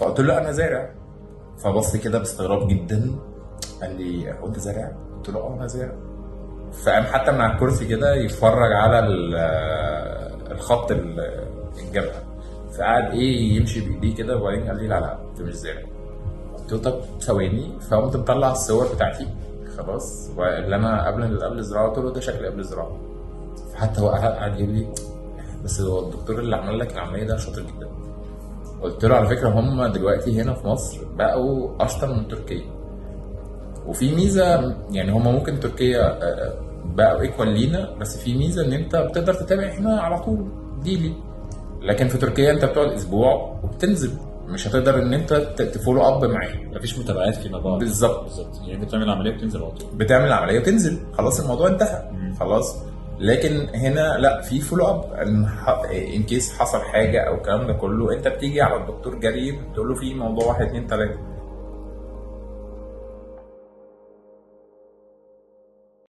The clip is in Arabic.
فقلت له انا زارع. فبص كده باستغراب جدا، قال لي هو انت زارع؟ قلت له اه انا زارع. فقام حتى من على الكرسي كده يتفرج على الخط الجبهه. فقعد ايه يمشي بايديه كده، وبعدين قال لي لا لا انت مش زارع. قلت له طب ثواني. فقمت مطلع الصور بتاعتي خلاص، واللي انا قبل الزراعه، قلت له ده شكل قبل الزراعه. فحتى هو قعد يقول لي بس هو الدكتور اللي عمل لك العمليه ده شاطر جدا. قلت له على فكره هم دلوقتي هنا في مصر بقوا اشطر من تركيا. وفي ميزه يعني هم ممكن تركيا بقوا ايكوال لينا، بس في ميزه ان انت بتقدر تتابع هنا على طول ديلي. لكن في تركيا انت بتقعد اسبوع وبتنزل، مش هتقدر ان انت تفولو اب معاه. مفيش متابعات فيما بعد. بالظبط. بالظبط، يعني انت بتعمل عمليه بتنزل على طول. بتعمل العمليه وتنزل، خلاص الموضوع انتهى خلاص. لكن هنا لا، في فولو اب ان كيس حصل حاجه او الكلام ده كله، انت بتيجي على الدكتور جري بتقول له في موضوع واحد اتنين تلاته.